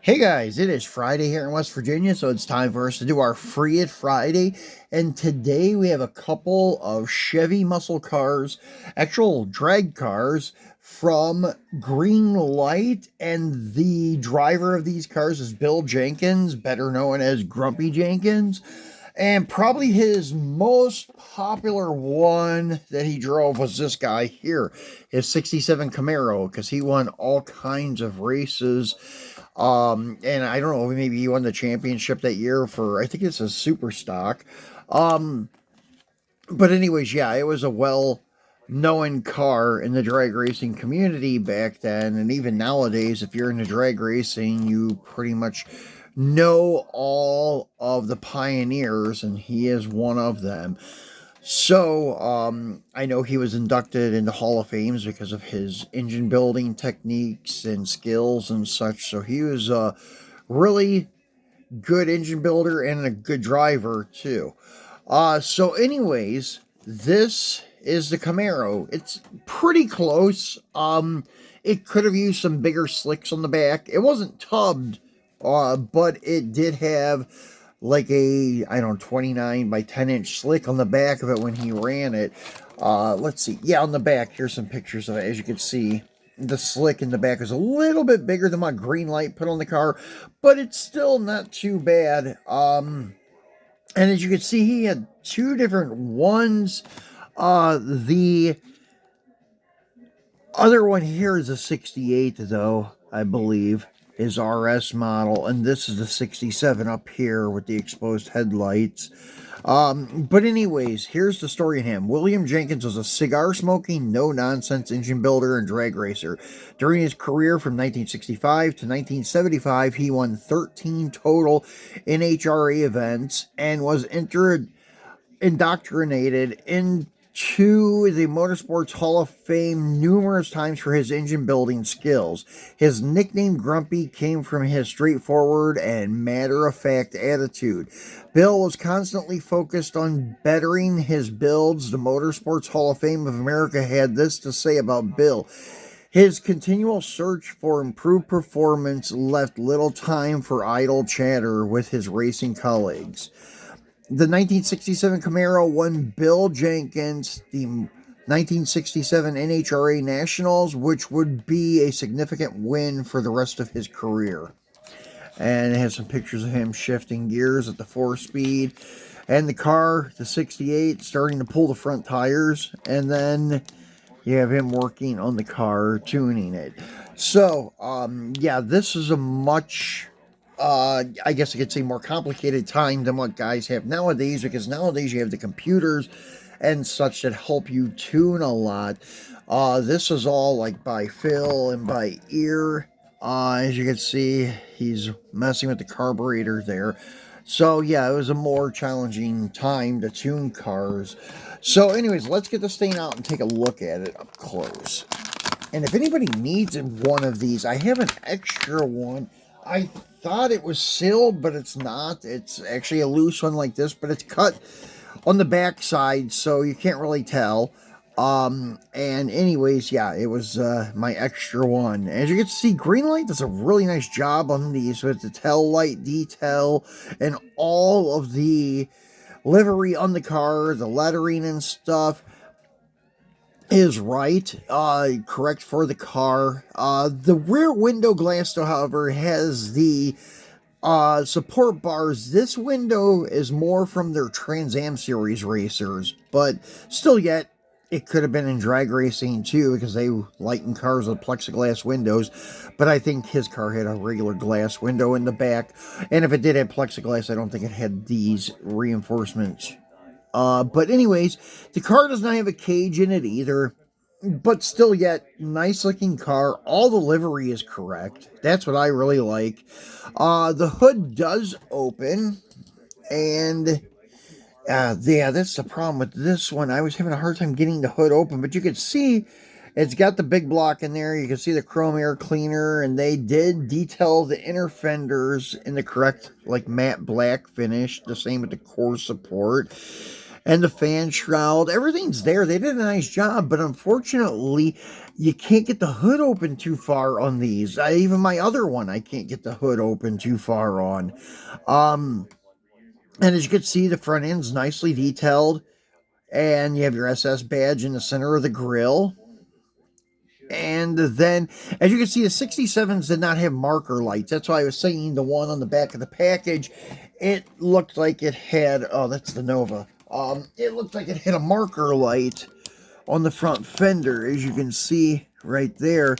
Hey guys, it is Friday here in West Virginia, so it's time for us to do our Free It Friday. And today we have a couple of Chevy muscle cars, actual drag cars from Greenlight. And the driver of these cars is Bill Jenkins, better known as Grumpy Jenkins. And probably his most popular one that he drove was this guy here, his 67 Camaro, because he won all kinds of races. And I don't know, maybe he won the championship that year for, I think it's a super stock. Um, but anyways, yeah, it was a known car in the drag racing community back then. And even nowadays, if you're into drag racing, you pretty much know all of the pioneers, and he is one of them. So, I know he was inducted into Hall of Fames because of his engine building techniques and skills and such. So he was a really good engine builder and a good driver too. So anyways, this is the Camaro. It's pretty close. It could have used some bigger slicks on the back. It wasn't tubbed, but it did have like a, I don't know, 29 by 10-inch slick on the back of it when he ran it. Let's see. Yeah, on the back, here's some pictures of it. As you can see, the slick in the back is a little bit bigger than my Greenlight put on the car, but it's still not too bad. And as you can see, he had two different ones. The other one here is a 68, though, I believe, his RS model, and this is the 67 up here with the exposed headlights. But anyways, here's the story of him. William Jenkins was a cigar-smoking, no-nonsense engine builder and drag racer. During his career from 1965 to 1975, he won 13 total NHRA events and was indoctrinated into the Motorsports Hall of Fame numerous times for his engine building skills. His nickname Grumpy came from his straightforward and matter-of-fact attitude. Bill was constantly focused on bettering his builds. The Motorsports Hall of Fame of America had this to say about Bill. His continual search for improved performance left little time for idle chatter with his racing colleagues. The 1967 Camaro won Bill Jenkins the 1967 NHRA Nationals, which would be a significant win for the rest of his career. And it has some pictures of him shifting gears at the 4-speed. And the car, the 68, starting to pull the front tires. And then you have him working on the car, tuning it. So, yeah, this is a much I guess I could say more complicated time than what guys have nowadays, because nowadays you have the computers and such that help you tune a lot. This is all like by feel and by ear. As you can see, he's messing with the carburetor there. So yeah, it was a more challenging time to tune cars. So anyways, let's get this thing out and take a look at it up close. And if anybody needs one of these, I have an extra one. I thought it was sealed, but it's not. It's actually a loose one like this, but it's cut on the back side, so you can't really tell. And anyways, yeah, it was my extra one. As you can see, Greenlight does a really nice job on these with the tail light detail and all of the livery on the car, the lettering and stuff is right, correct for the car. The rear window glass, though, however, has the support bars. This window is more from their Trans Am Series racers, but still yet, it could have been in drag racing too, because they lighten cars with plexiglass windows, but I think his car had a regular glass window in the back, and if it did have plexiglass, I don't think it had these reinforcements. But anyways, the car does not have a cage in it either, but still yet, nice looking car. All the livery is correct. That's what I really like. The hood does open, and yeah, that's the problem with this one. I was having a hard time getting the hood open, but you can see it's got the big block in there. You can see the chrome air cleaner, and they did detail the inner fenders in the correct, like, matte black finish. The same with the core support. and the fan shroud. Everything's there. They did a nice job, but unfortunately, you can't get the hood open too far on these. Even my other one, I can't get the hood open too far on. Um, and as you can see, the front end's nicely detailed, and you have your SS badge in the center of the grill. And then, as you can see, the 67s did not have marker lights. That's why I was saying the one on the back of the package, it looked like it had, oh, that's the Nova. It looked like it had a marker light on the front fender, as you can see right there.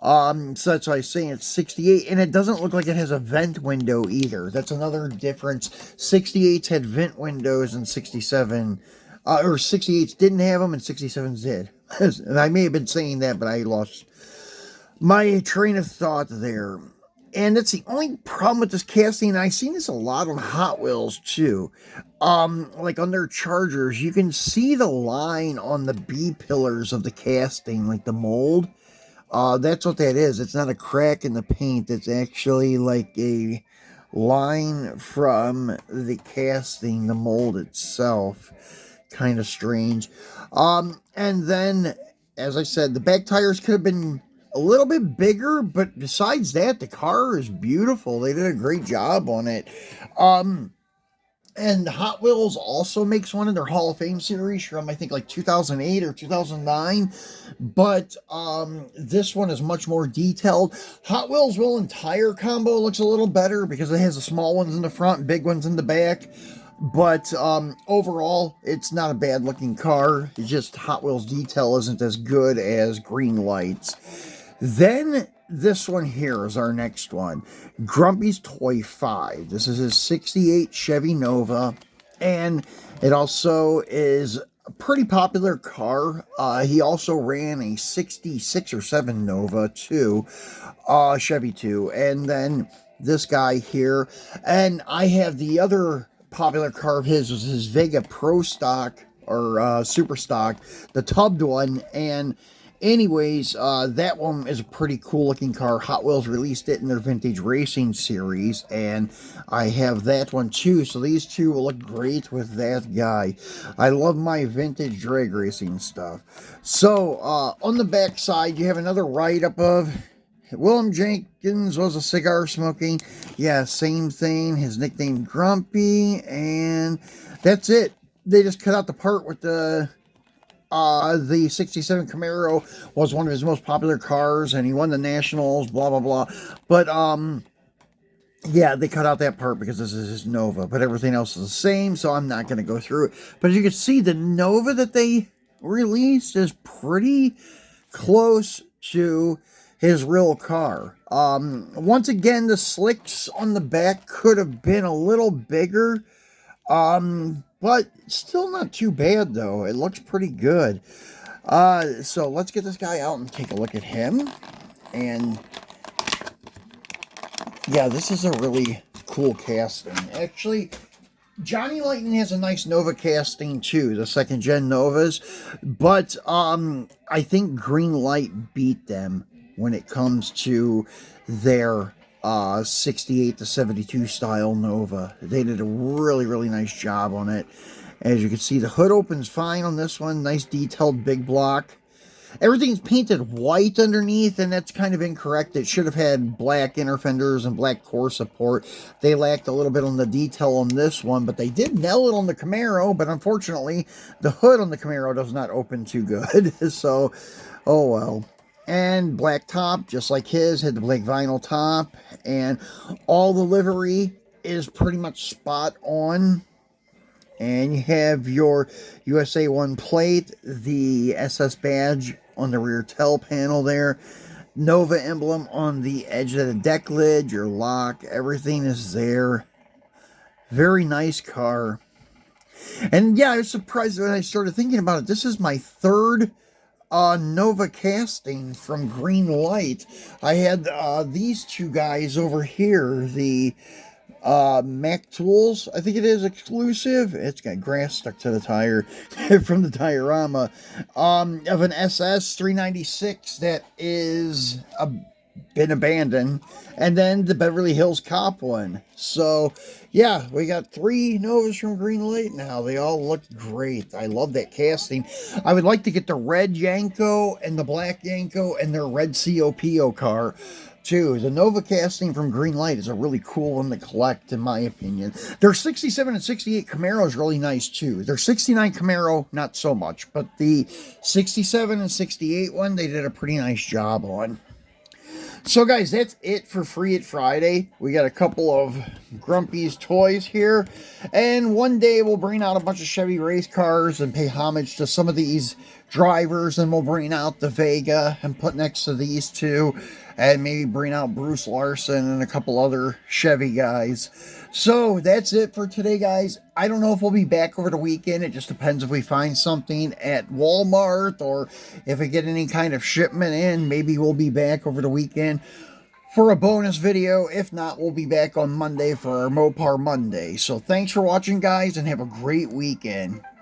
So that's why I was saying it's 68, and it doesn't look like it has a vent window either. That's another difference. 68s had vent windows and 67, or 68s didn't have them and 67s did. And I may have been saying that, but I lost my train of thought there. And that's the only problem with this casting. And I've seen this a lot on Hot Wheels too. Like on their Chargers, you can see the line on the B pillars of the casting, like the mold. That's what that is. It's not a crack in the paint. It's actually like a line from the casting, the mold itself. Kind of strange. And then, as I said, the back tires could have been a little bit bigger, but besides that, the car is beautiful. They did a great job on it. And Hot Wheels also makes one in their Hall of Fame series from, I think, like 2008 or 2009. But this one is much more detailed. Hot Wheels wheel and tire combo looks a little better because it has the small ones in the front and big ones in the back. But overall, it's not a bad looking car. It's just Hot Wheels detail isn't as good as Greenlight's. Then this one here is our next one. Grumpy's Toy 5. This is his 68 Chevy Nova. And it also is a pretty popular car. He also ran a 66 or 7 Nova too. Chevy too. And then this guy here. And I have the other popular car of his was his Vega Pro Stock or Super Stock, the tubbed one. And anyways, that one is a pretty cool looking car. Hot Wheels released it in their vintage racing series, and I have that one too. So these two will look great with that guy. I love my vintage drag racing stuff. So on the back side, you have another write-up of Willem Jenkins was a cigar smoking. Yeah, same thing. His nickname Grumpy, and that's it. They just cut out the part with the 67 Camaro was one of his most popular cars, and he won the Nationals, blah, blah, blah. But, yeah, they cut out that part because this is his Nova, but everything else is the same, so I'm not going to go through it. But as you can see, the Nova that they released is pretty close to his real car. Once again, the slicks on the back could have been a little bigger, but still not too bad, though. It looks pretty good. So let's get this guy out and take a look at him. And yeah, this is a really cool casting. Actually, Johnny Lightning has a nice Nova casting too, the second gen Novas. But I think Greenlight beat them when it comes to their 68 to 72 style Nova. They did a really, really nice job on it. As you can see, the hood opens fine on this one. Nice detailed big block. Everything's painted white underneath, and that's kind of incorrect. It should have had black inner fenders and black core support. They lacked a little bit on the detail on this one, but they did nail it on the Camaro, but unfortunately, the hood on the Camaro does not open too good. So, oh well. And black top, just like his, had the black vinyl top, and all the livery is pretty much spot on. And you have your USA 1 plate, the SS badge on the rear tail panel there, Nova emblem on the edge of the deck lid, your lock, everything is there. Very nice car. And yeah, I was surprised when I started thinking about it. This is my third Nova casting from Greenlight. I had these two guys over here, the Mac Tools, I think it is exclusive. It's got grass stuck to the tire from the diorama of an SS 396 that is been abandoned, and then the Beverly Hills Cop one. So, yeah, we got 3 Novas from Greenlight now. They all look great. I love that casting. I would like to get the red Yanko and the black Yanko and their red COPO car too. The Nova casting from Greenlight is a really cool one to collect, in my opinion. Their 67 and 68 Camaro is really nice too. Their 69 Camaro, not so much, but the 67 and 68 one, they did a pretty nice job on. So, guys, that's it for Free It Friday. We got a couple of Grumpy's toys here. And one day we'll bring out a bunch of Chevy race cars and pay homage to some of these drivers. And we'll bring out the Vega and put next to these two. And maybe bring out Bruce Larson and a couple other Chevy guys. So, that's it for today, guys. I don't know if we'll be back over the weekend. It just depends if we find something at Walmart or if we get any kind of shipment in. Maybe we'll be back over the weekend for a bonus video. If not, we'll be back on Monday for our Mopar Monday. So, thanks for watching, guys, and have a great weekend.